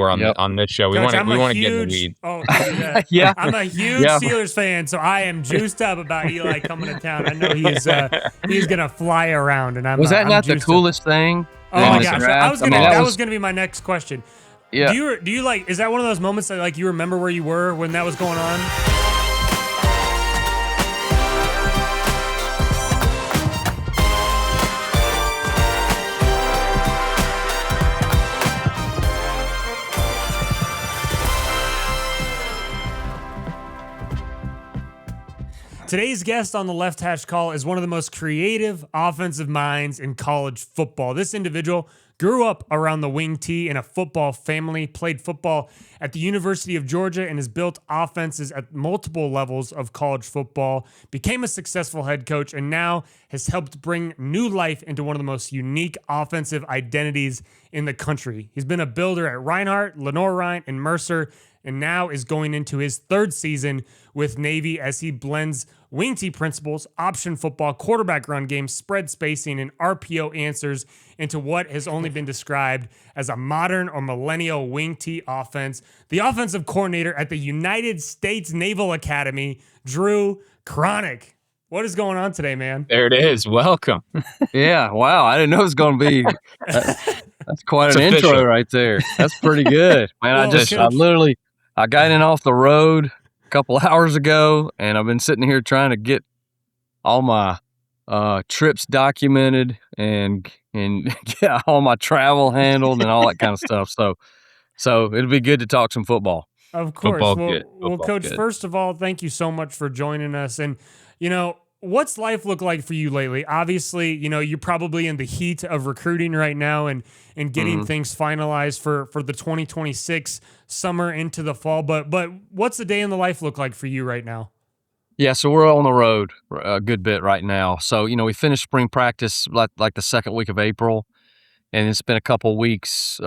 for Yep. on this show. We Coach, want to get in the weeds. Yeah. I'm a huge Yeah. Steelers fan, so I am juiced up about Eli coming to town. I know he's gonna fly around, and I'm Was that I'm not the juiced up. coolest thing? Oh in my this gosh, draft? that was gonna be my next question. Yeah. Do you like? Is that one of those moments that like you remember where you were when that was going on? Today's guest on the Left Hash Call is one of the most creative offensive minds in college football. This individual grew up around the wing tee in a football family, played football at the University of Georgia, and has built offenses at multiple levels of college football, became a successful head coach, and now has helped bring new life into one of the most unique offensive identities in the country. He's been a builder at Reinhardt, Lenoir-Rhyne, and Mercer, and now is going into his third season with Navy as he blends wing tee principles, option football, quarterback run game, spread spacing, and RPO answers into what has only been described as a modern or millennial wing tee offense. The offensive coordinator at the United States Naval Academy, Drew Cronic. What is going on today, man? There it is. Welcome. Yeah. Wow. I didn't know it was going to be. That's quite an It's intro official. right there. That's pretty good, man. Well, I got in off the road a couple hours ago, and I've been sitting here trying to get all my trips documented and get all my travel handled and all that kind of stuff. So it'll be good to talk some football. Of course. Football Well, good. well, Football Coach, good. first of all, thank you so much for joining us. And, what's life look like for you lately? Obviously, you're probably in the heat of recruiting right now and getting things finalized for the 2026 summer into the fall. But what's the day in the life look like for you right now? Yeah, so we're on the road a good bit right now. So, we finished spring practice like the second week of April, and it's been a couple weeks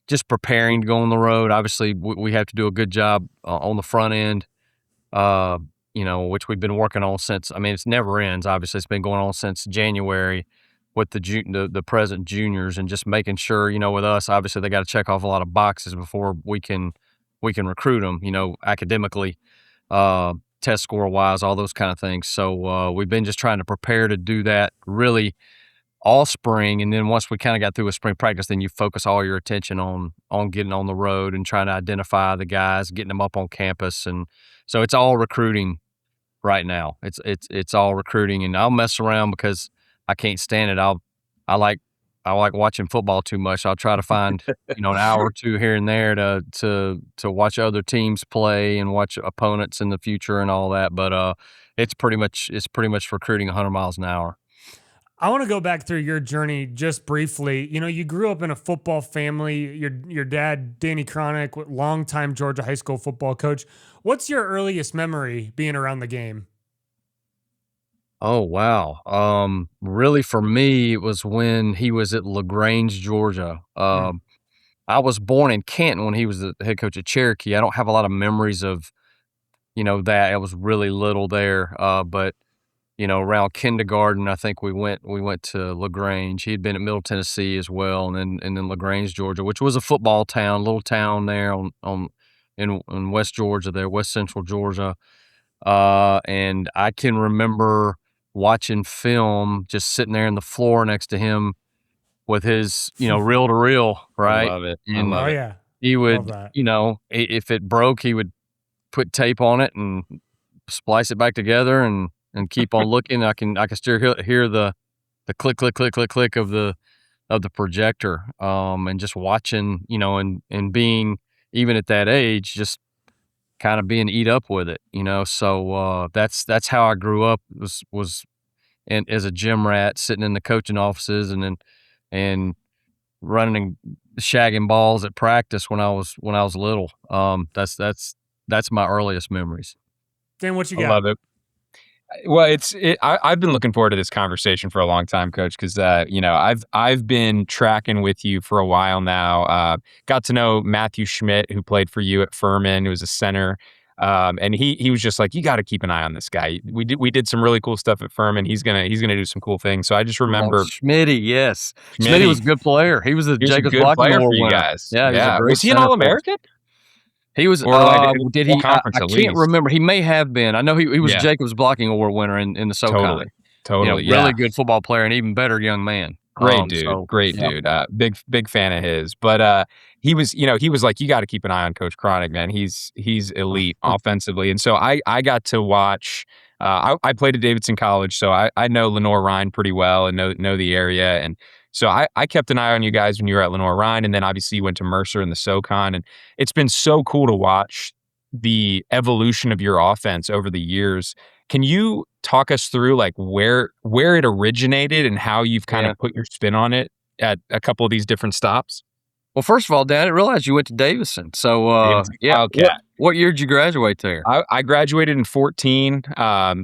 just preparing to go on the road. Obviously, we have to do a good job on the front end, which we've been working on since. I mean, it never ends. Obviously, it's been going on since January with the present juniors, and just making sure, with us, obviously they got to check off a lot of boxes before we can recruit them, academically, test score wise, all those kind of things. So we've been just trying to prepare to do that really all spring, and then once we kind of got through with spring practice, then you focus all your attention on getting on the road and trying to identify the guys, getting them up on campus, and so it's all recruiting right now. It's all recruiting, and I'll mess around because I can't stand it. I like watching football too much. I'll try to find an hour or two here and there to watch other teams play and watch opponents in the future and all that. But it's pretty much recruiting 100 miles an hour. I want to go back through your journey just briefly. You grew up in a football family. Your dad, Danny Cronic, longtime Georgia high school football coach. What's your earliest memory being around the game? Oh, wow. Really for me, it was when he was at LaGrange, Georgia. I was born in Canton when he was the head coach at Cherokee. I don't have a lot of memories of, that. I was really little there. But around kindergarten, I think we went to LaGrange. He'd been at Middle Tennessee as well, and then LaGrange, Georgia, which was a football town, little town there in West Georgia, there, West Central Georgia. And I can remember watching film, just sitting there on the floor next to him with his, reel to reel, right? I love it. And I love it. Yeah. he would, Love if it broke, he would put tape on it and splice it back together and keep on looking. I can still hear the click, click, click, click, click of the projector. And just watching, and being, even at that age, just kind of being eat up with it, So that's how I grew up, was as a gym rat, sitting in the coaching offices and running and shagging balls at practice when I was little. That's my earliest memories. Dan, what you I got? love it. Well, I've been looking forward to this conversation for a long time, Coach, because I've been tracking with you for a while now. Got to know Matthew Schmidt, who played for you at Furman, who was a center. And he was just like, you got to keep an eye on this guy. We did some really cool stuff at Furman. He's gonna do some cool things. So I just remember Schmitty, yes. Schmitty was Schmitty. a good player. He was a He was a Jacobs good Blocking player for Award you winner. guys. Yeah, he was a Yeah. great Was he an center for us. All-American? He was, Or like did all he? conference I at can't least. remember. He may have been. I know he was Yeah. Jacobs Blocking Award winner in the SoCon. Totally. Really Yeah. good football player and even better young man. Great dude. So, Great yeah. dude. Big fan of his. But he was like, you got to keep an eye on Coach Cronic, man. He's elite offensively. And so I got to watch. I played at Davidson College, so I know Lenoir-Rhyne pretty well and know the area. And so I kept an eye on you guys when you were at Lenoir-Rhyne, and then obviously you went to Mercer in the SoCon, and it's been so cool to watch the evolution of your offense over the years. Can you talk us through like where it originated and how you've kind of put your spin on it at a couple of these different stops? Well, first of all, Dan, I didn't realize you went to Davidson. So, Davidson yeah. Wildcat. What year did you graduate there? I graduated in 14.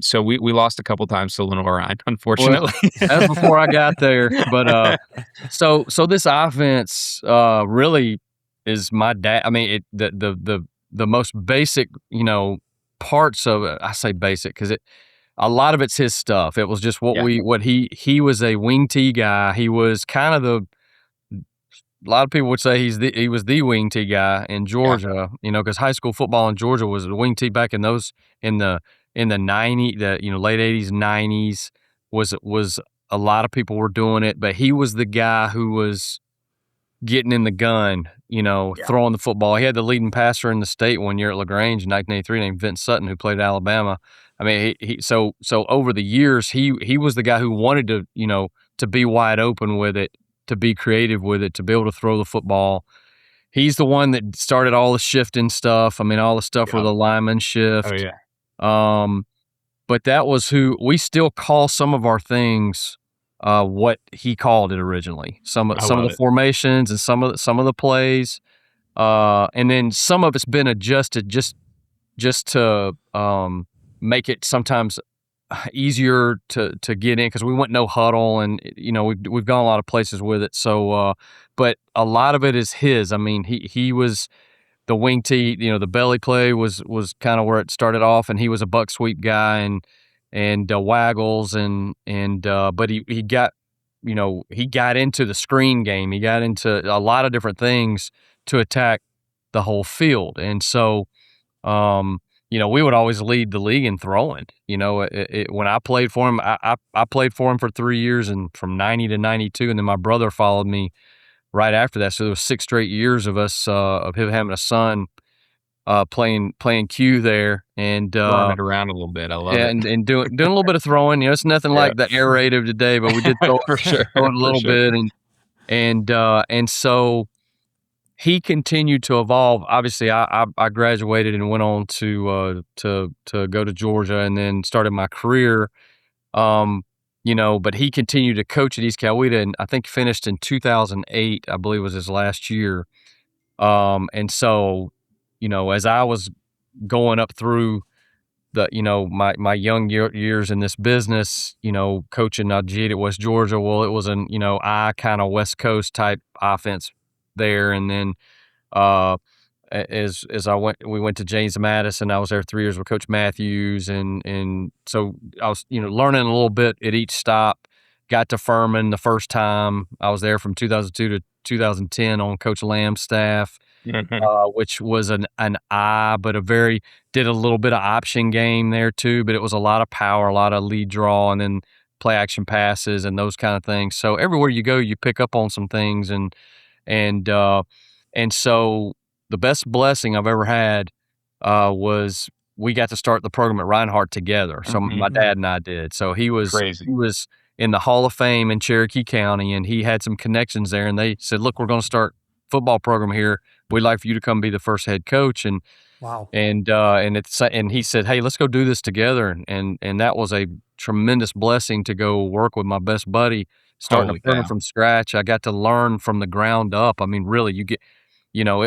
So we lost a couple times to Lenoir-Rhyne, unfortunately. Well, that's before I got there. But so this offense really is my dad. I mean, the most basic, parts of it. I say basic because a lot of it's his stuff. It was just what he was a wing T guy. He was kind of a lot of people would say he was the wing T guy in Georgia, because high school football in Georgia was the wing T back in the 90s, late 80s, 90s was a lot of people were doing it, but he was the guy who was getting in the gun, throwing the football. He had the leading passer in the state one year at LaGrange in 1983 named Vince Sutton, who played at Alabama. I mean, so over the years, he was the guy who wanted to, to be wide open with it, to be creative with it, to be able to throw the football. He's the one that started all the shifting stuff. I mean, all the stuff where the linemen shift. Oh, yeah. But that was who we still call some of our things what he called it originally. Some of the formations and some of the plays, and then some of it's been adjusted just to make it sometimes easier to get in because we went no huddle, and we've gone a lot of places with it. So, but a lot of it is his. I mean, he was the wing T. The belly play was kind of where it started off, and he was a buck sweep guy and waggles but he got he got into the screen game. He got into a lot of different things to attack the whole field, and so. We would always lead the league in throwing. When I played for him, I played for him for 3 years, and from 90 to 92, and then my brother followed me right after that. So there was 6 straight years of us of him having a son playing Q there and throwing it around a little bit. I love it. and doing a little bit of throwing. It's nothing like the air raid of today, but we did throw for sure, throw it a little bit, and so. He continued to evolve. Obviously, I graduated and went on to go to Georgia and then started my career. But he continued to coach at East Coweta, and I think finished in 2008. I believe was his last year. And so, as I was going up through the my young years in this business, coaching Najee at West Georgia. Well, it was an I kind of West Coast type offense there, and then as we went to James Madison. I was there 3 years with Coach Matthews, and so I was learning a little bit at each stop. Got to Furman the first time. I was there from 2002 to 2010 on Coach Lamb's staff, which was an eye, but did a little bit of option game there too. But it was a lot of power, a lot of lead draw, and then play action passes and those kind of things. So everywhere you go, you pick up on some things, and so the best blessing I've ever had was we got to start the program at Reinhardt together. So my dad and I did. So he was in the Hall of Fame in Cherokee County, and he had some connections there. And they said, "Look, we're going to start football program here. We'd like for you to come be the first head coach." And wow. And he said, "Hey, let's go do this together." And that was a tremendous blessing to go work with my best buddy, starting a program from scratch. I got to learn from the ground up. I mean, really,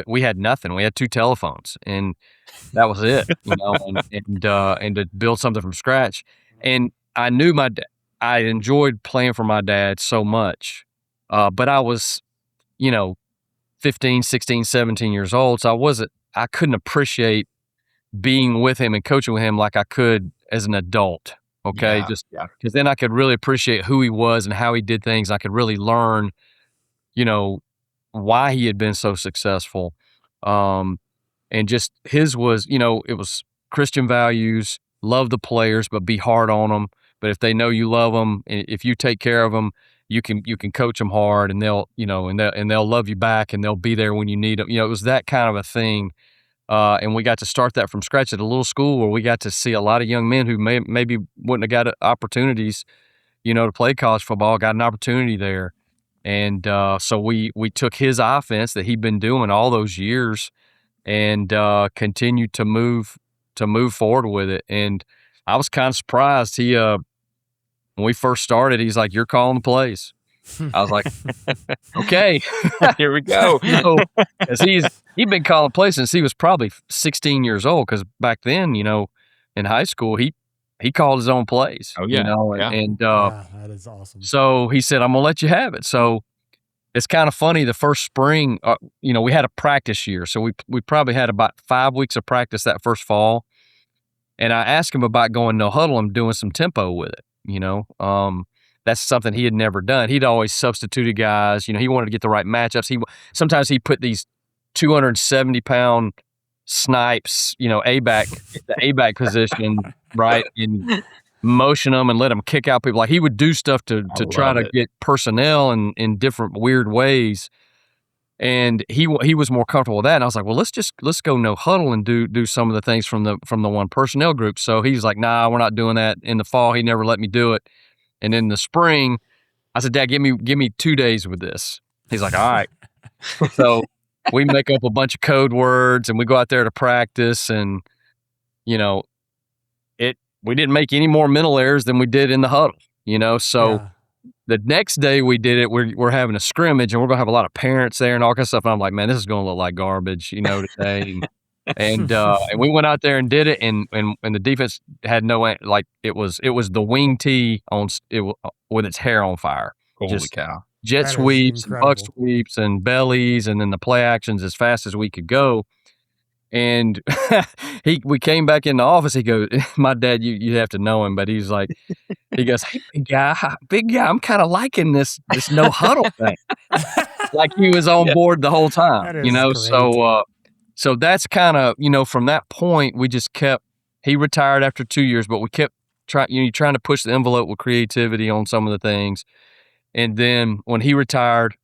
we had nothing. We had 2 telephones, and that was it. And to build something from scratch. And I knew I enjoyed playing for my dad so much, but I was, 15, 16, 17 years old, so I couldn't appreciate being with him and coaching with him like I could as an adult. Okay. Just because then I could really appreciate who he was and how he did things. I could really learn, why he had been so successful. And just his was, it was Christian values, love the players, but be hard on them. But if they know you love them, if you take care of them, you can coach them hard, and they'll love you back, and they'll be there when you need them. It was that kind of a thing. And we got to start that from scratch at a little school where we got to see a lot of young men who maybe wouldn't have got opportunities, to play college football, got an opportunity there. And so we took his offense that he'd been doing all those years and continued to move forward with it. And I was kind of surprised. He when we first started, he's like, "You're calling the plays." I was like, "Okay, here we go." Because he'd been calling plays since he was probably 16 years old. Because back then, in high school, he called his own plays. Oh yeah, and that is awesome. So he said, "I'm gonna let you have it." So it's kind of funny. The first spring, we had a practice year, so we probably had about 5 weeks of practice that first fall. And I asked him about going no huddle and doing some tempo with it. That's something he had never done. He'd always substituted guys. He wanted to get the right matchups. Sometimes he put these 270-pound snipes, A-back, the A-back position, right, and motion them and let them kick out people. Like he would do stuff to try to get personnel in different weird ways. And he was more comfortable with that. And I was like, well, let's go no huddle and do some of the things from the one personnel group. So he's like, nah, we're not doing that. In the fall, he never let me do it. And in the spring, I said, Dad, give me 2 days with this. He's like, all right. So we make up a bunch of code words and we go out there to practice, and we didn't make any more mental errors than we did in the huddle. So the next day we did it, we're having a scrimmage, and we're gonna have a lot of parents there and all kinds of stuff. And I'm like, man, this is gonna look like garbage, today. And we went out there and did it, and the defense had it was the wing tee with its hair on fire. Holy cow! Jet That is sweeps, and incredible. buck sweeps, and bellies, and then the play actions as fast as we could go. And we came back in the office. He goes, my dad, you have to know him, but he's like, he goes, hey, big guy, I'm kind of liking this no huddle thing. Like he was on board the whole time, That is great. So that's kind of, from that point, we just kept, he retired after 2 years, but we kept trying to push the envelope with creativity on some of the things. And then when he retired,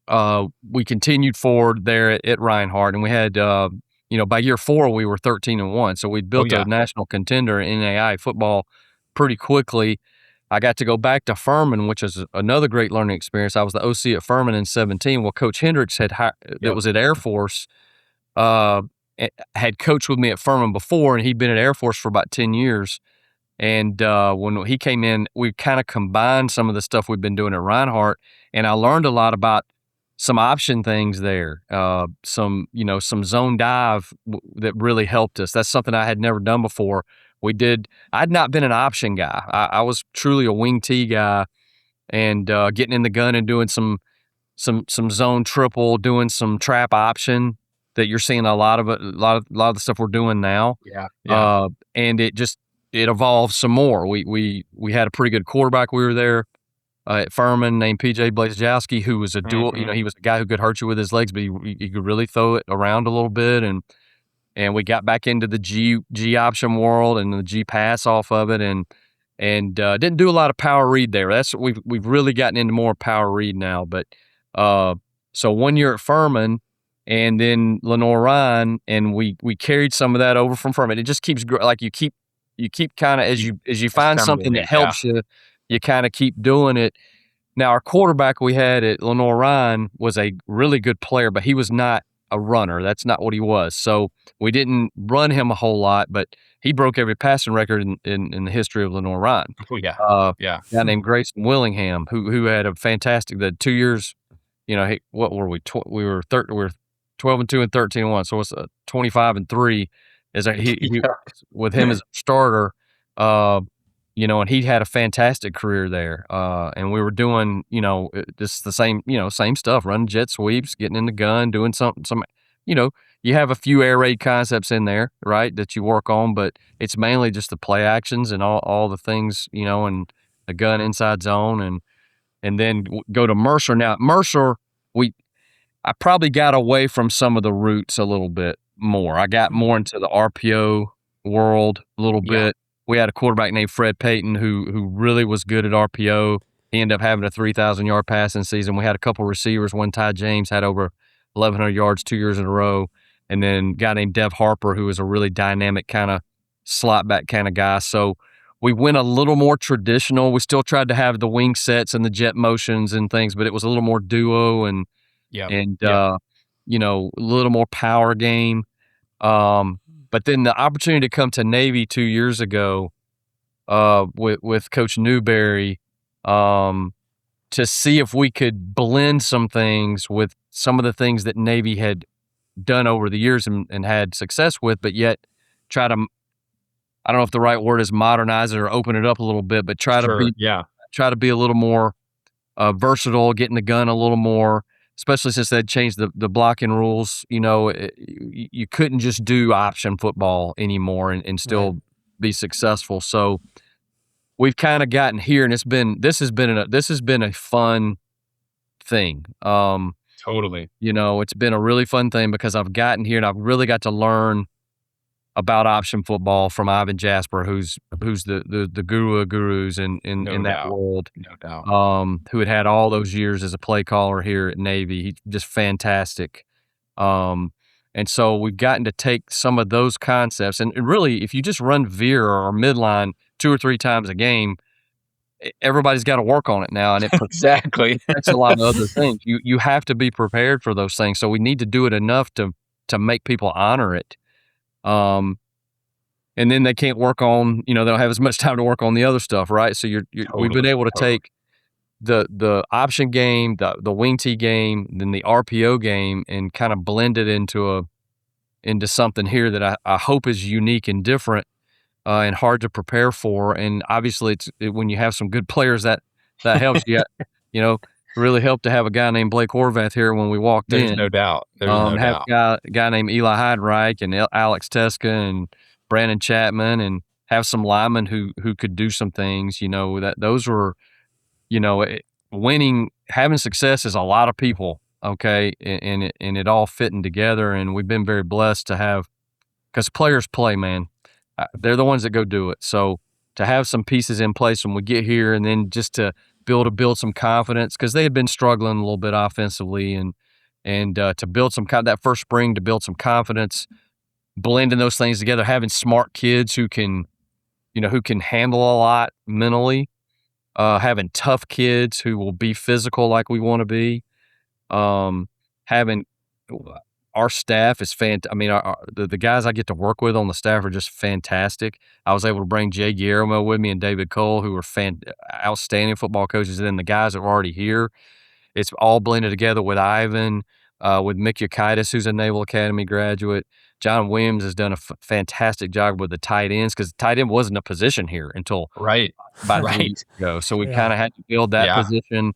we continued forward there at Reinhardt, and we had, by year 4, we were 13-1. So we'd built a national contender in NAI football pretty quickly. I got to go back to Furman, which is another great learning experience. I was the OC at Furman in 2017. Well, Coach Hendricks that was at Air Force, had coached with me at Furman before, and he'd been at Air Force for about 10 years. And when he came in, we kind of combined some of the stuff we'd been doing at Reinhardt, and I learned a lot about some option things there, some zone dive that really helped us. That's something I had never done before. I'd not been an option guy. I was truly a wing T guy, and getting in the gun and doing some zone triple, doing some trap option that you're seeing a lot of the stuff we're doing now. Yeah. And it evolved some more. We had a pretty good quarterback. We were there at Furman named PJ Blazejowski, who was a dual. He was a guy who could hurt you with his legs, but he could really throw it around a little bit. And we got back into the G option world and the G pass off of it, and didn't do a lot of power read there. We've really gotten into more power read now. But so 1 year at Furman, and then Lenoir-Rhyne, and we carried some of that over from Furman. It just keeps like you keep kind of as you find something that helps you kind of keep doing it. Now, our quarterback we had at Lenoir-Rhyne was a really good player, but he was not a runner. That's not what he was. So we didn't run him a whole lot, but he broke every passing record in the history of Lenoir-Rhyne. Oh, yeah. A guy named Grayson Willingham, who had a fantastic, the 2 years, what were we? We were 12-2 and 13-1. So it's 25-3 with him as a starter, and he had a fantastic career there. And we were doing, just the same stuff, running jet sweeps, getting in the gun, doing some, you have a few air raid concepts in there, right, that you work on, but it's mainly just the play actions and all the things, and the gun inside zone, and then go to Mercer. Now, Mercer, I probably got away from some of the roots a little bit more. I got more into the RPO world a little bit. We had a quarterback named Fred Payton who really was good at RPO. He ended up having a 3,000-yard passing season. We had a couple receivers. One, Ty James, had over 1,100 yards 2 years in a row. And then a guy named Dev Harper, who was a really dynamic kind of slot back kind of guy. So we went a little more traditional. We still tried to have the wing sets and the jet motions and things, but it was a little more duo and a little more power game. But then the opportunity to come to Navy 2 years ago with Coach Newberry to see if we could blend some things with some of the things that Navy had done over the years and had success with, but yet try to, I don't know if the right word is modernize it or open it up a little bit, but try to be a little more versatile, getting the gun a little more, especially since they'd changed the blocking rules. You couldn't just do option football anymore and still be successful. So we've kind of gotten here, and this has been a fun thing. Totally. It's been a really fun thing because I've gotten here and I've really got to learn about option football from Ivan Jasper, who's the guru of gurus in that world. No doubt. Who had all those years as a play caller here at Navy. He's just fantastic. And so we've gotten to take some of those concepts, and really, if you just run veer or midline 2 or 3 times a game, everybody's got to work on it now, and it exactly. That's a lot of other things. You have to be prepared for those things. So we need to do it enough to make people honor it. And then they can't work on, they don't have as much time to work on the other stuff, right? So we've been able to take the option game, the wing tee game, then the RPO game, and kind of blend it into something here that I hope is unique and different. And hard to prepare for, and obviously, when you have some good players that helps you. Really helped to have a guy named Blake Horvath here when we walked in. There's no doubt. Have a guy named Eli Heidenreich and Alex Teska and Brandon Chapman, and have some linemen who could do some things. That those were, winning, having success is a lot of people. Okay, and it all fitting together, and we've been very blessed to have, because players play, man. They're the ones that go do it. So to have some pieces in place when we get here, and then just to build some confidence, because they had been struggling a little bit offensively, and to build that first spring, to build some confidence, blending those things together, having smart kids who can handle a lot mentally, having tough kids who will be physical like we want to be, having our staff is fantastic. I mean, the guys I get to work with on the staff are just fantastic. I was able to bring Jay Guillermo with me and David Cole, who are outstanding football coaches. And then the guys that were already here, it's all blended together with Ivan, with Mick Yukaitis, who's a Naval Academy graduate. John Williams has done a fantastic job with the tight ends, because tight end wasn't a position here until about 2 weeks ago. So we kind of had to build that position.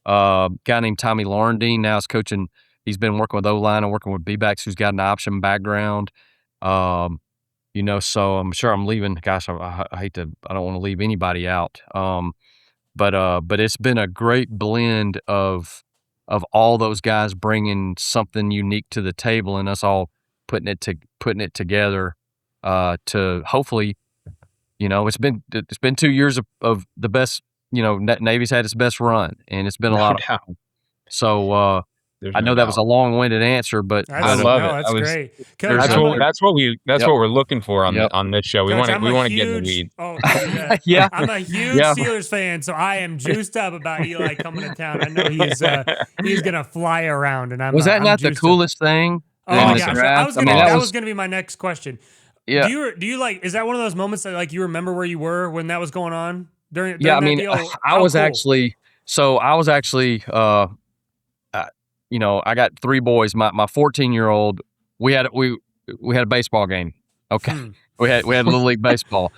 A guy named Tommy Laurendine now is coaching. He's been working with O-line and working with B-backs who's got an option background. So I'm sure I'm leaving. Gosh, I hate to. I don't want to leave anybody out. But it's been a great blend of all those guys bringing something unique to the table, and us all putting it together to hopefully, it's been 2 years of the best. Navy's had its best run, and it's been a lot of fun. So. I know that was a long-winded answer, but I love it. That's great. Coach, that's what we're looking for on this show. We want to get in the weed. Oh, yeah. I'm a huge Steelers fan, so I am juiced up about Eli coming to town. I know he's gonna fly around, and was that not the coolest thing? Oh my gosh, that was gonna be my next question. Yeah. Do you like? Is that one of those moments that you remember where you were when that was going on during that deal? I was actually. I got 3 boys. My 14-year-old, we had a baseball game. Okay. We had Little League baseball.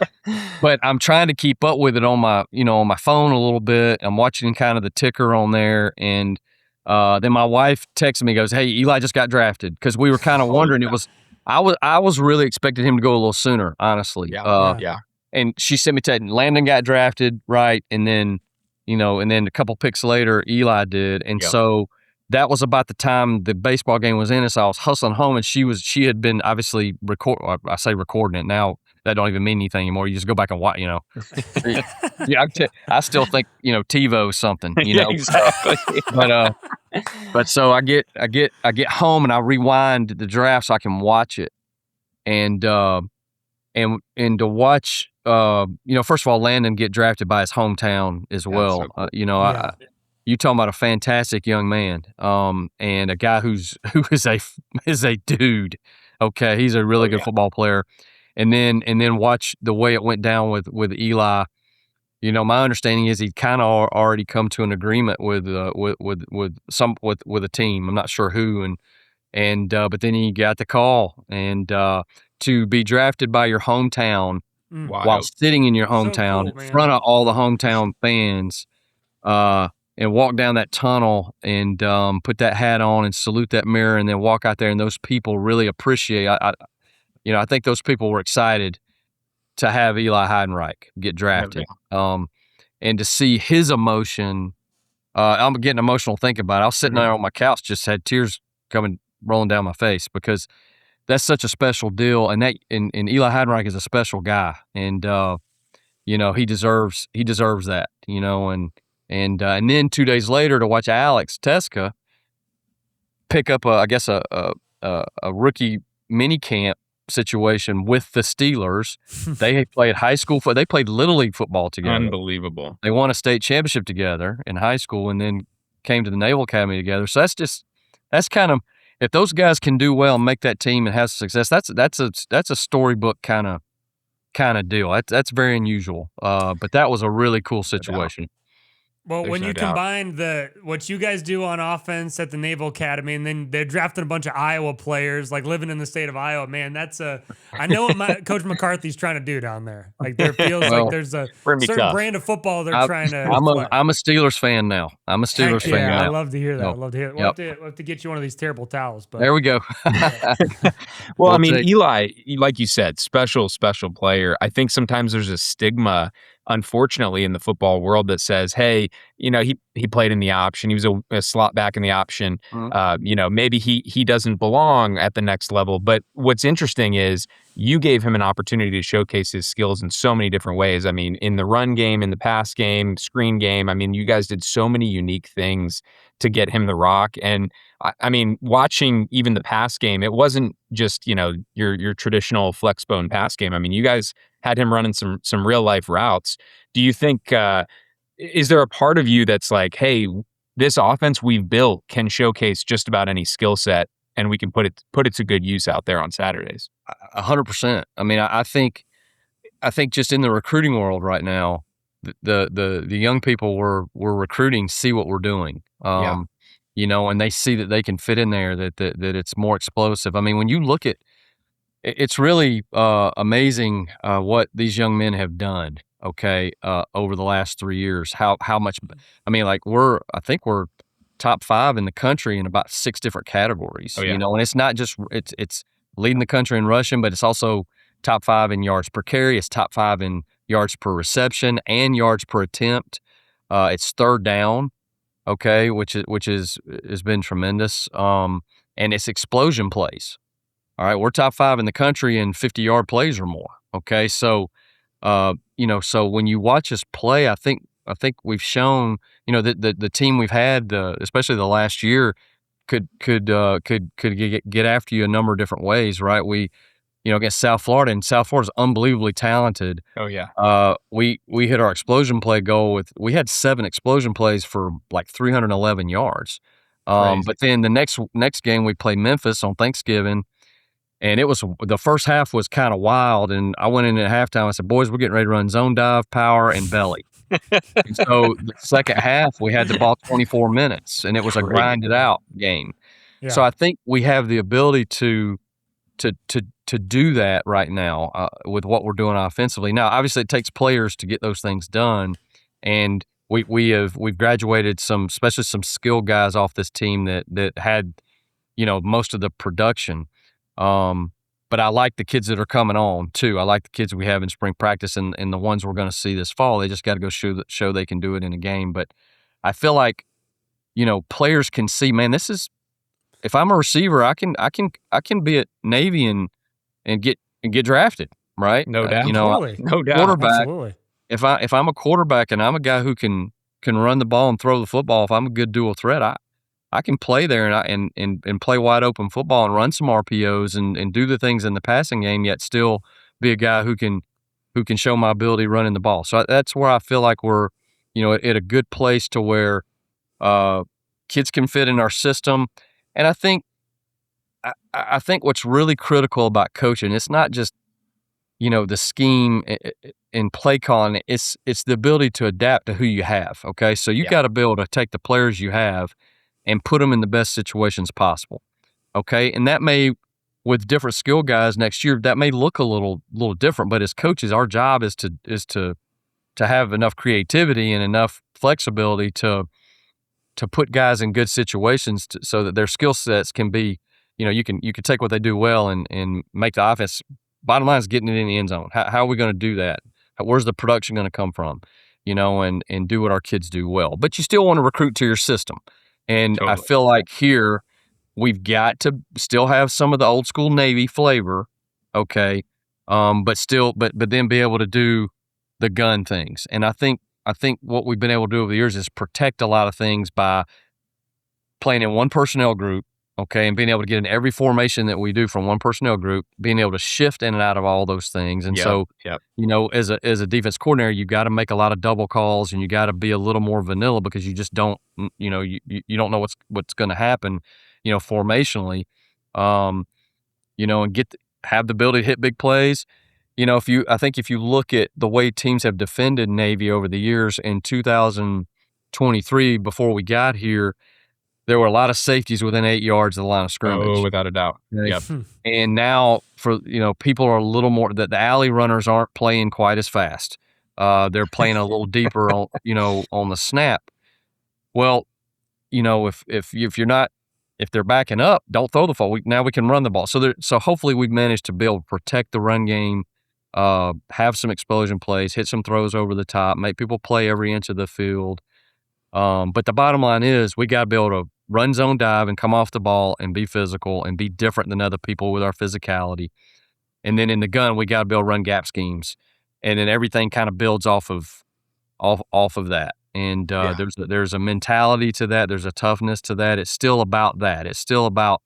But I'm trying to keep up with it on my phone a little bit. I'm watching kind of the ticker on there, and Then my wife texted me, goes, "Hey, Eli just got drafted," because we were kind of wondering. It was I was really expecting him to go a little sooner, honestly. Yeah. And she sent me text. Landon got drafted, right, and then and then a couple picks later, Eli did, and so that was about the time the baseball game was in. So I was hustling home, and she had been obviously I say recording it now. That don't even mean anything anymore. You just go back and watch, Yeah, I still think TiVo something, Yeah, exactly. but so I get home and I rewind the draft so I can watch it, and to watch first of all, Landon get drafted by his hometown as well. So cool. You talking about a fantastic young man, and a guy who is a dude. Okay, he's a really good football player, and then watch the way it went down with Eli. My understanding is he'd kind of already come to an agreement with a team. I'm not sure who, but then he got the call, and to be drafted by your hometown while sitting in your hometown in front of all the hometown fans, and walk down that tunnel and put that hat on and salute that mirror, and then walk out there, and those people really appreciate. I think those people were excited to have Eli Heidenreich get drafted. And to see his emotion, I'm getting emotional thinking about it. I was sitting there on my couch, just had tears rolling down my face, because that's such a special deal. And Eli Heidenreich is a special guy, and he deserves that. And then 2 days later to watch Alex Teska pick up a rookie mini camp situation with the Steelers. They played high school they played Little League football together. Unbelievable. They won a state championship together in high school, and then came to the Naval Academy together. So that's kind of, if those guys can do well and make that team and have success, that's a storybook kind of deal. That's very unusual. But that was a really cool situation. Well, when you combine what you guys do on offense at the Naval Academy, and then they're drafting a bunch of Iowa players, like living in the state of Iowa, man, I know what Coach McCarthy's trying to do down there. Like, there feels like there's a certain brand of football they're trying to play. I'm a Steelers fan now. I'm a Steelers fan now. I love to hear that. I love to hear that. We'll have to get you one of these terrible towels. But there we go. Well, I mean, Eli, like you said, special player. I think sometimes there's a stigma, unfortunately, in the football world that says, hey, he played in the option. He was a slot back in the option. Maybe he doesn't belong at the next level. But what's interesting is you gave him an opportunity to showcase his skills in so many different ways. I mean, in the run game, in the pass game, screen game. I mean, you guys did so many unique things to get him the rock. And I mean, watching even the pass game, it wasn't just, your traditional flex bone pass game. I mean, you guys had him running some real life routes. Do you think, is there a part of you that's like, hey, this offense we've built can showcase just about any skill set, and we can put it to good use out there on Saturdays? 100%. I mean, I think just in the recruiting world right now, the young people we're recruiting see what we're doing. And they see that they can fit in there, that it's more explosive. I mean, when you look at, it's really amazing what these young men have done. Over the last 3 years, how much? I mean, like I think we're top 5 in the country in about 6 different categories. And it's not just it's leading the country in rushing, but it's also top 5 in yards per carry. It's top 5 in yards per reception and yards per attempt. It's third down. Which has been tremendous. And it's explosion plays. All right, we're top 5 in the country in 50-yard plays or more. So so when you watch us play, I think we've shown, that the team we've had, especially the last year, could get after you a number of different ways, right? We, against South Florida, and South Florida's unbelievably talented. Oh yeah. We hit our explosion play goal we had 7 explosion plays for like 311 yards. But then the next game we played Memphis on Thanksgiving, and the first half was kind of wild, and I went in at halftime. I said, boys, we're getting ready to run zone dive, power, and belly. And so the second half, we had the ball 24 minutes, and it was a grinded out game. Yeah. So I think we have the ability to do that right now with what we're doing offensively. Now, obviously, it takes players to get those things done, and we've graduated some, especially some skilled guys off this team that had, most of the production. But I like the kids that are coming on too. I like the kids we have in spring practice and the ones we're going to see this fall. They just got to go show they can do it in a game. But I feel like, players can see, man, if I'm a receiver, I can be at Navy and get drafted, right? No doubt. Totally. No doubt. Quarterback. Absolutely. If I'm a quarterback and I'm a guy who can run the ball and throw the football, if I'm a good dual threat, I can play there and play wide open football and run some RPOs and do the things in the passing game, yet still be a guy who can show my ability running the ball. So that's where I feel like we're, at a good place to where kids can fit in our system. And I think what's really critical about coaching, it's not just, the scheme and play calling, it's the ability to adapt to who you have. Okay. So you got to be able to take the players you have and put them in the best situations possible. Okay. And that may, with different skill guys next year, that may look a little different, but as coaches, our job is to have enough creativity and enough flexibility to put guys in good situations so that their skill sets can be, you can take what they do well and make the offense. Bottom line is getting it in the end zone. How are we going to do that? Where's the production going to come from? And do what our kids do well. But you still want to recruit to your system. And totally. I feel like here we've got to still have some of the old school Navy flavor, okay, but then be able to do the gun things. And I think what we've been able to do over the years is protect a lot of things by playing in one personnel group, okay, and being able to get in every formation that we do from one personnel group, being able to shift in and out of all those things. And as a defense coordinator, you got to make a lot of double calls and you got to be a little more vanilla because you just don't, you don't know what's going to happen, formationally, and have the ability to hit big plays. I think if you look at the way teams have defended Navy over the years, in 2023, before we got here, there were a lot of safeties within 8 yards of the line of scrimmage. Oh, without a doubt. Yep. And now for, people are a little more, the alley runners aren't playing quite as fast. They're playing a little deeper on, on the snap. Well, if they're backing up, don't throw the ball. Now we can run the ball. So hopefully we've managed to be able to protect the run game, have some explosion plays, hit some throws over the top, make people play every inch of the field. But the bottom line is we got to be able to run zone dive and come off the ball and be physical and be different than other people with our physicality. And then in the gun, we got to be able to run gap schemes. And then everything kind of builds off of that. And there's a mentality to that. There's a toughness to that. It's still about that. It's still about,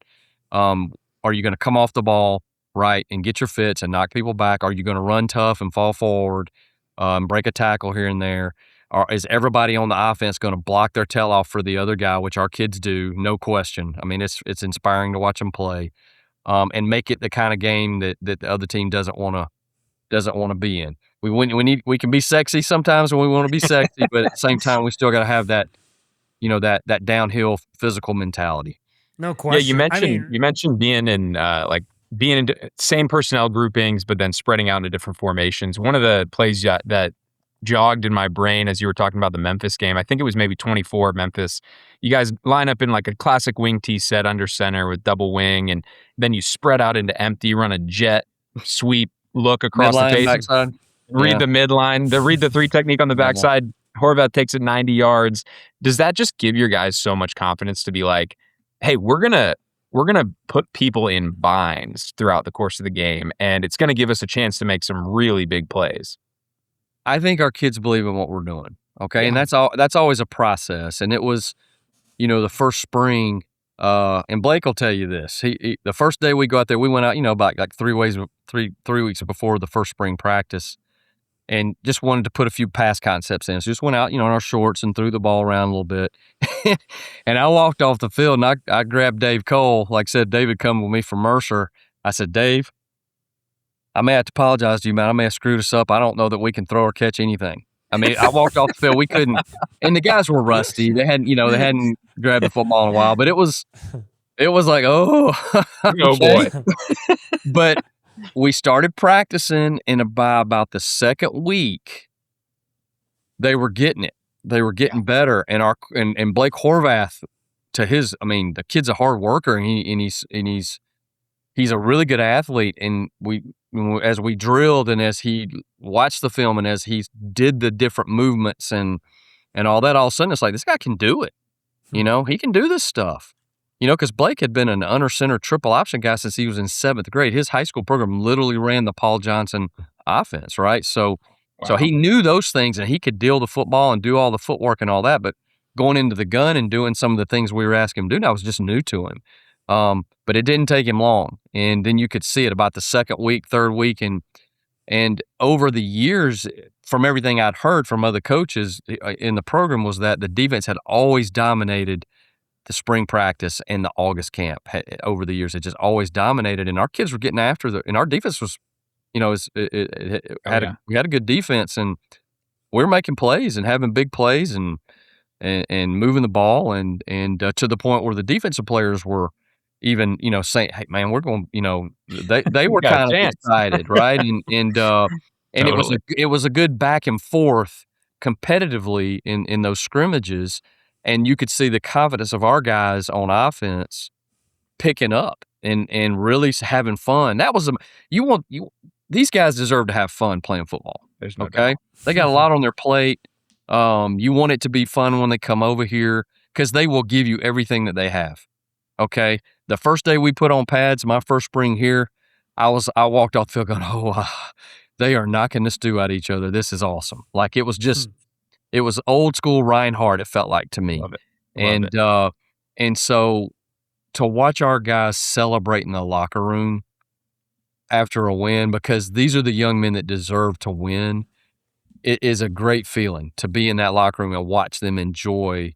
are you going to come off the ball right and get your fits and knock people back? Are you going to run tough and fall forward, break a tackle here and there? Or is everybody on the offense going to block their tail off for the other guy, which our kids do, no question. I mean, it's inspiring to watch them play, and make it the kind of game that the other team doesn't want to be in. We can be sexy sometimes when we want to be sexy, but at the same time, we still got to have that, that downhill physical mentality. No question. Yeah, you mentioned being in being in same personnel groupings, but then spreading out into different formations. One of the plays that jogged in my brain as you were talking about the Memphis game, I think it was maybe 24 Memphis. You guys line up in like a classic wing T set under center with double wing, and then you spread out into empty, run a jet sweep, look across midline, the face, backside. Read the midline, read the three technique on the backside. Horvath takes it 90 yards. Does that just give your guys so much confidence to be like, hey, we're gonna put people in binds throughout the course of the game, and it's gonna give us a chance to make some really big plays? I think our kids believe in what we're doing. Okay. And that's always a process. And it was, the first spring, and Blake will tell you this. He the first day we go out there, we went out, about like 3 weeks before the first spring practice, and just wanted to put a few pass concepts in. So just went out, in our shorts and threw the ball around a little bit. And I walked off the field and I grabbed Dave Cole. Like I said, David come with me from Mercer. I said, Dave, I may have to apologize to you, man. I may have screwed us up. I don't know that we can throw or catch anything. I mean, I walked off the field. We couldn't, and the guys were rusty. They hadn't grabbed the football in a while. But it was like, oh boy. But we started practicing, and by about the second week, they were getting it. they were getting better, and Blake Horvath, the kid's a hard worker, and he's a really good athlete. And as we drilled, and as he watched the film, and as he did the different movements and all that, all of a sudden it's like, this guy can do it. He can do this stuff. Because Blake had been an under center triple option guy since he was in 7th grade. His high school program literally ran the Paul Johnson offense, right? So he knew those things, and he could deal the football and do all the footwork and all that. But going into the gun and doing some of the things we were asking him to do now was just new to him. But it didn't take him long. And then you could see it about the 2nd week, 3rd week. And over the years, from everything I'd heard from other coaches in the program, was that the defense had always dominated the spring practice and the August camp. Over the years, it just always dominated. And our kids were getting after and our defense was, we had a good defense, and we were making plays and having big plays and moving the ball and to the point where the defensive players were even, saying, "Hey, man, we're going." They were kind of excited, right? And totally. it was a good back and forth competitively in those scrimmages, and you could see the confidence of our guys on offense picking up and really having fun. That was these guys deserve to have fun playing football. There's no okay doubt. They got a lot on their plate. You want it to be fun when they come over here, because they will give you everything that they have. Okay, the first day we put on pads, my first spring here, I walked off the field going, they are knocking the stew out of each other. This is awesome. Like, it was just, it was old school Reinhardt. It felt like to me. Love it. And so to watch our guys celebrate in the locker room after a win, because these are the young men that deserve to win, it is a great feeling to be in that locker room and watch them enjoy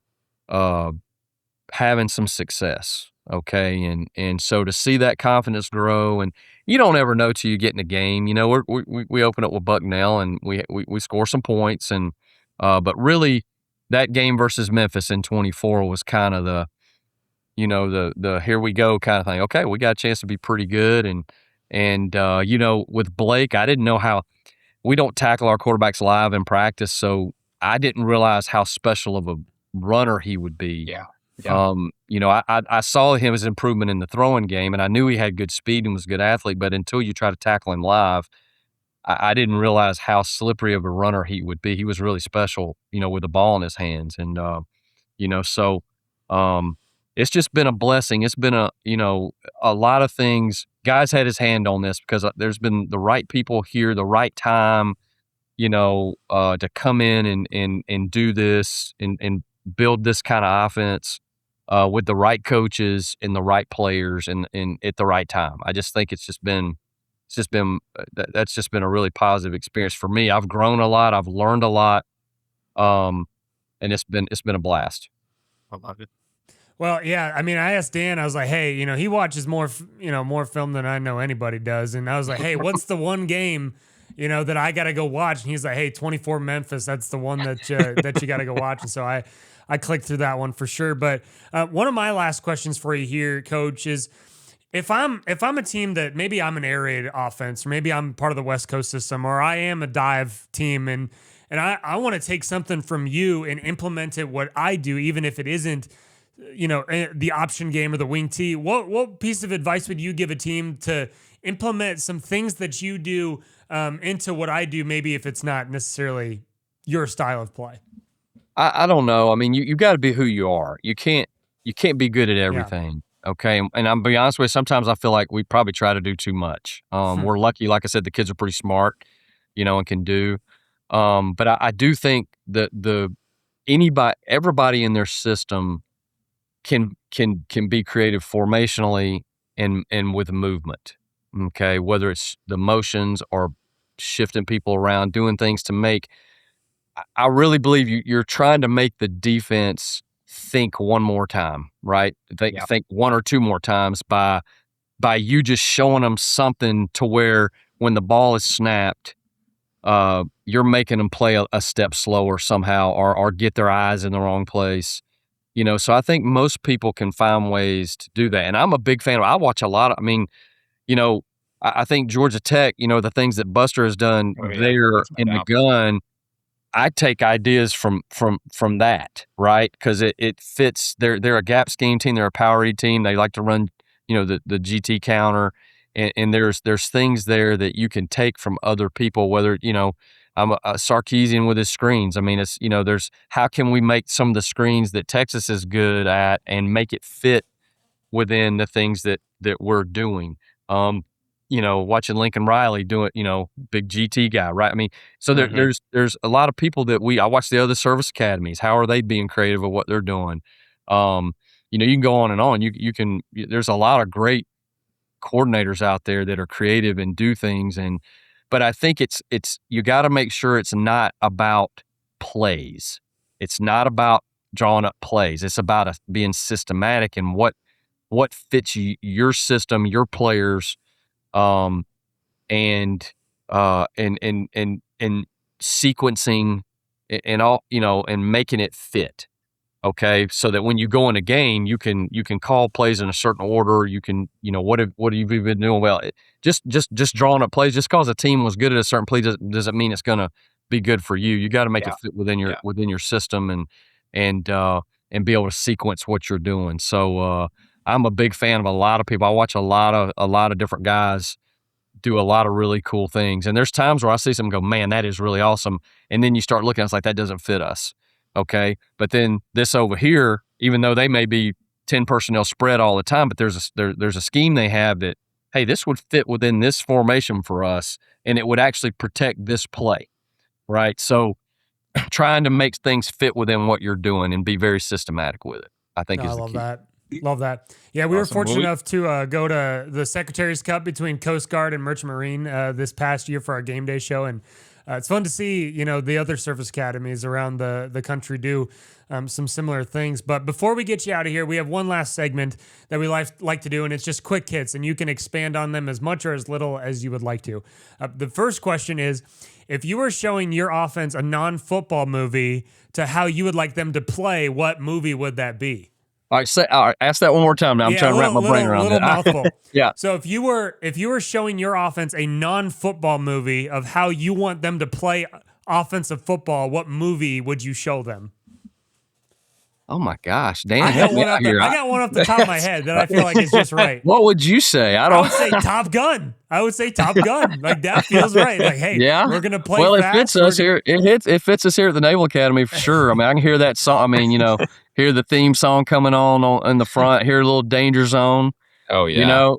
having some success. Okay. And so to see that confidence grow, and you don't ever know till you get in a game. We open up with Bucknell, and we score some points, and but really that game versus Memphis in 24 was kind of the here we go kind of thing. Okay, we got a chance to be pretty good, and with Blake, I didn't know how. We don't tackle our quarterbacks live in practice, so I didn't realize how special of a runner he would be. Yeah. I saw his improvement in the throwing game, and I knew he had good speed and was a good athlete, but until you try to tackle him live, I didn't realize how slippery of a runner he would be. He was really special, with the ball in his hands. And, so it's just been a blessing. It's been a lot of things. Guys had his hand on this, because there's been the right people here, the right time, to come in and do this and build this kind of offense with the right coaches and the right players and at the right time. I just think that's just been a really positive experience for me. I've grown a lot. I've learned a lot. And it's been a blast. I love it. Well, yeah. I mean, I asked Dan, I was like, hey, he watches more film than I know anybody does. And I was like, hey, what's the one game, that I got to go watch? And he's like, hey, 24 Memphis. That's the one that you got to go watch. And so I clicked through that one for sure. But one of my last questions for you here, Coach, is if I'm a team that maybe I'm an air raid offense, or maybe I'm part of the West Coast system, or I am a dive team, and I want to take something from you and implement it what I do, even if it isn't, the option game or the wing tee. What piece of advice would you give a team to implement some things that you do into what I do, maybe if it's not necessarily your style of play? I don't know. I mean, you got to be who you are. You can't be good at everything. Yeah. Okay. And I'm be honest with you, sometimes I feel like we probably try to do too much. We're lucky. Like I said, the kids are pretty smart, and can do. But I do think that everybody in their system can be creative formationally and with movement. Okay. Whether it's the motions or shifting people around, doing things to make. I really believe you're trying to make the defense think one more time, right? Think one or two more times by you just showing them something to where when the ball is snapped, you're making them play a step slower somehow, or get their eyes in the wrong place. So I think most people can find ways to do that. And I'm a big fan I watch a lot of, I think Georgia Tech, the things that Buster has done there in the gun, I take ideas from that, right? Because it fits. They're a gap scheme team. They're a power read team. They like to run, the GT counter, and there's things there that you can take from other people. Whether I'm a Sarkeesian with his screens. I mean, it's there's how can we make some of the screens that Texas is good at and make it fit within the things that we're doing. Watching Lincoln Riley do it, big GT guy, right? I mean, so there's a lot of people that I watch the other service academies. How are they being creative with what they're doing? You can go on and on. There's a lot of great coordinators out there that are creative and do things. But I think it's you got to make sure it's not about plays. It's not about drawing up plays. It's about being systematic and what fits your system, your players, and sequencing and all, and making it fit. Okay. So that when you go in a game, you can call plays in a certain order. You can, what have you been doing? Well, just drawing up plays, just cause a team was good at a certain play doesn't mean it's going to be good for you. You got to make it fit within your system and be able to sequence what you're doing. So, I'm a big fan of a lot of people. I watch a lot of different guys do a lot of really cool things. And there's times where I see something go, man, that is really awesome. And then you start looking, it's like, that doesn't fit us. Okay. But then this over here, even though they may be 10 personnel spread all the time, but there's a scheme they have that, hey, this would fit within this formation for us. And it would actually protect this play. Right. So trying to make things fit within what you're doing and be very systematic with it, I think is the key. Love that. Yeah, we were fortunate enough to go to the Secretary's Cup between Coast Guard and Merchant Marine this past year for our game day show. And it's fun to see, the other service academies around the country do some similar things. But before we get you out of here, we have one last segment that we like to do, and it's just quick hits, and you can expand on them as much or as little as you would like to. The first question is, if you were showing your offense a non-football movie to how you would like them to play, what movie would that be? All right, ask that one more time. Now I'm trying to wrap my brain around that. Mouthful. Yeah. So if you were showing your offense a non-football movie of how you want them to play offensive football, what movie would you show them? Oh my gosh, Dan! I got one off the top of my head that I feel like is just right. What would you say? I would say Top Gun. Like that feels right. Like, hey, we're gonna play. Well, fast. It fits us here. It fits us here at the Naval Academy for sure. I mean, I can hear that song. I mean, hear the theme song coming on in the front. Hear a little Danger Zone. Oh yeah.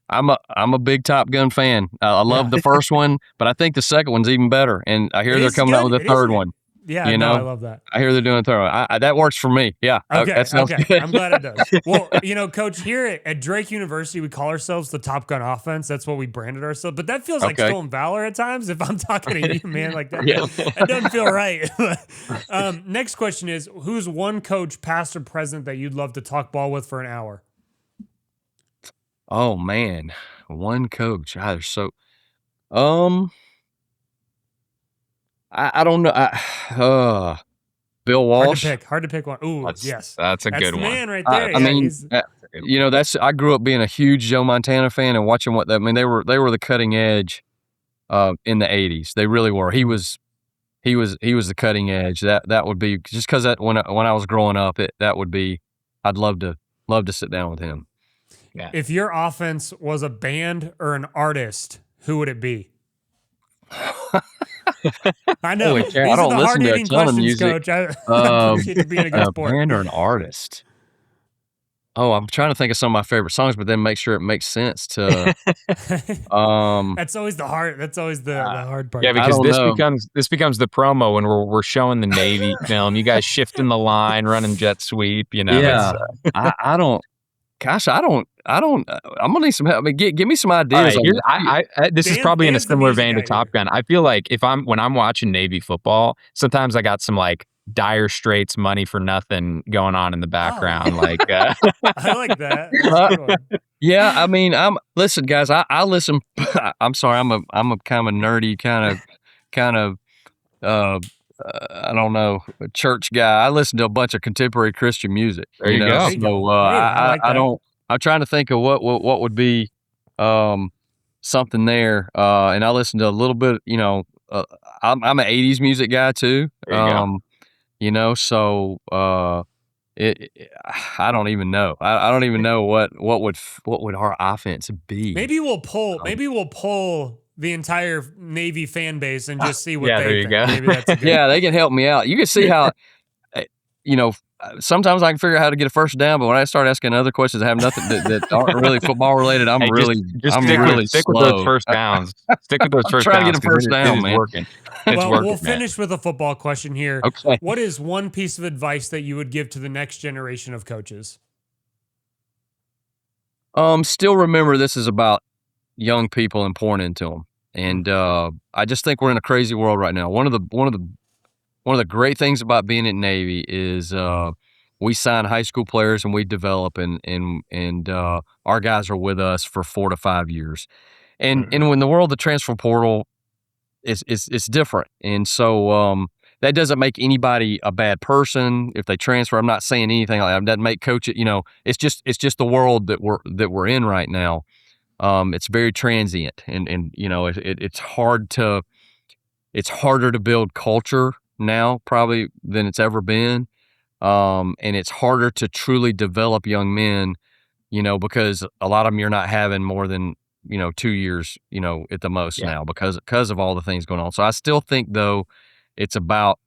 I'm a big Top Gun fan. I love the first one, but I think the second one's even better. And I hear they're coming out with a third one. Yeah, I love that. I hear they're doing a third one. That works for me. Yeah. Okay. That sounds good. I'm glad it does. Well, Coach, here at Drake University, we call ourselves the Top Gun offense. That's what we branded ourselves. But that feels like stolen valor at times. If I'm talking to you, man, like that, that doesn't feel right. Next question is, who's one coach, past or present, that you'd love to talk ball with for an hour? Oh man, one coach. They're so. I don't know. Bill Walsh. Hard to pick one. Ooh, yes. That's a good one. Man right there. I grew up being a huge Joe Montana fan and watching they were the cutting edge in the 80s. They really were. He was the cutting edge. That would be just because when I was growing up, that would be, I'd love to sit down with him. Yeah. If your offense was a band or an artist, who would it be? I know. These I don't listen to a ton of music. Coach. I appreciate you being a good sport. A band or an artist? Oh, I'm trying to think of some of my favorite songs, but then make sure it makes sense to. That's always the hard. That's always the hard part. Yeah, because this becomes the promo when we're showing the Navy film. You guys shifting the line, running jet sweep. Yeah, I don't. Gosh, I don't. I'm gonna need some help. I mean, give me some ideas. Right, this is probably in a similar vein to Top Gun. I feel like when I'm watching Navy football, sometimes I got some like Dire Straits, Money for Nothing going on in the background. I like that. Yeah, I mean, listen, guys. I listen. I'm sorry. I'm a kind of nerdy kind of. I don't know, a church guy. I listen to a bunch of contemporary Christian music. There you go. So I don't. I'm trying to think of what would be something there. And I listen to a little bit, I'm an 80s music guy too. There you go. You know, so I don't even know. I don't even know what would our offense be. Maybe we'll pull the entire Navy fan base and just see what Yeah, they there you think. go. Maybe that's a good. Yeah, they can help me out. You can see how, you know, sometimes I can figure out how to get a first down, but when I start asking other questions that have nothing that aren't really football related, I'm Hey, really stick with slow. those first downs. Stick with those first trying to downs. get a first 'cause it down, is man. working. It's Well, working, we'll man. finish with a football question here. Okay. What is one piece of advice that you would give to the next generation of coaches? Still remember this is about young people and pouring into them, and I just think we're in a crazy world right now. One of the great things about being at Navy is we sign high school players and we develop, and our guys are with us for 4 to 5 years, and when the world of the transfer portal it's different, and so that doesn't make anybody a bad person if they transfer. I'm not saying anything like that. It doesn't make coach it. You know, it's just the world that we're in right now. It's very transient, and you know it's harder to build culture now probably than it's ever been, and it's harder to truly develop young men, you know, because a lot of them you're not having more than 2 years, at the most now because of all the things going on. So I still think though it's about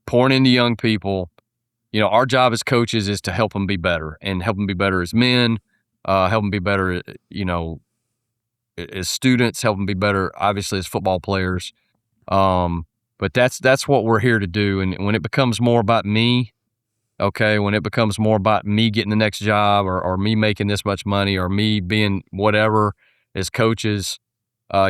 pouring into young people. You know, our job as coaches is to help them be better and help them be better as men, help them be better, as students, help them be better, obviously, as football players. But that's what we're here to do. And when it becomes more about me, when it becomes more about me getting the next job or me making this much money or me being whatever as coaches,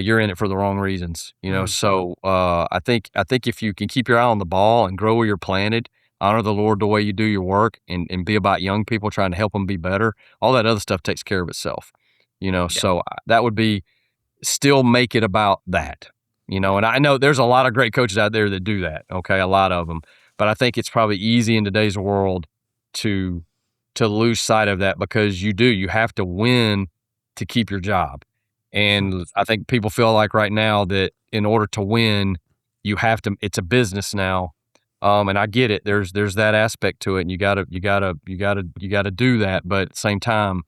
you're in it for the wrong reasons, So I think if you can keep your eye on the ball and grow where you're planted, honor the Lord the way you do your work, and be about young people trying to help them be better, all that other stuff takes care of itself, So that would be still make it about that, and I know there's a lot of great coaches out there that do that, a lot of them, but I think it's probably easy in today's world to lose sight of that because you have to win to keep your job. And I think people feel like right now that in order to win, you have to. It's a business now, and I get it. There's that aspect to it, and you gotta do that. But at the same time,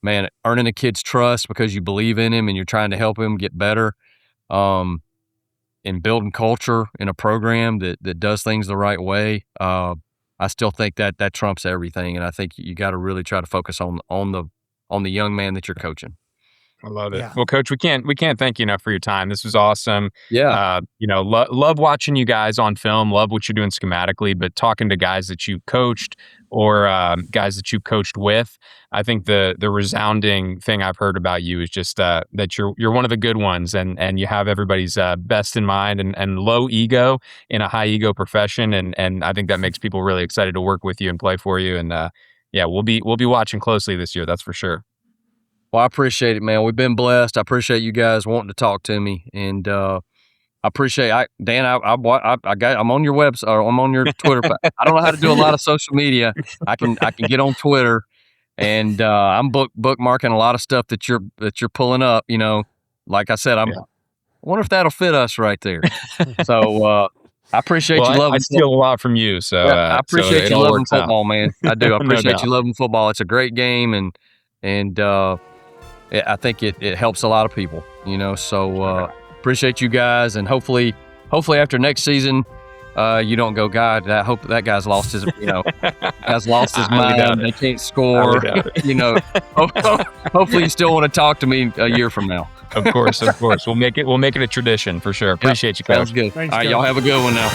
man, earning a kid's trust because you believe in him and you're trying to help him get better, and building culture in a program that does things the right way. I still think that trumps everything, and I think you got to really try to focus on the young man that you're coaching. I love it. Yeah. Well, Coach, we can't thank you enough for your time. This was awesome. Yeah. Love watching you guys on film. Love what you're doing schematically, but talking to guys that you coached or guys that you coached with, I think the resounding thing I've heard about you is just that you're one of the good ones, and you have everybody's best in mind and low ego in a high ego profession, and I think that makes people really excited to work with you and play for you. And we'll be watching closely this year. That's for sure. Well, I appreciate it, man. We've been blessed. I appreciate you guys wanting to talk to me, and I appreciate. Dan, I'm on your website or I'm on your Twitter. I don't know how to do a lot of social media. I can get on Twitter, and I'm bookmarking a lot of stuff that you're pulling up. Like I said, I wonder if that'll fit us right there. So I appreciate you loving. I steal a lot from you, so I appreciate you loving football, out. man. I do. I appreciate No you loving football. It's a great game, and I think it helps a lot of people, so appreciate you guys, and hopefully after next season, you don't go, God, I hope that guy's lost his, guy's lost his mind, they can't score, hopefully you still want to talk to me a year from now. Of course. We'll make it a tradition for sure. Appreciate you, Coach. Sounds good. Thanks, All right, Coach. y'all have a good one now.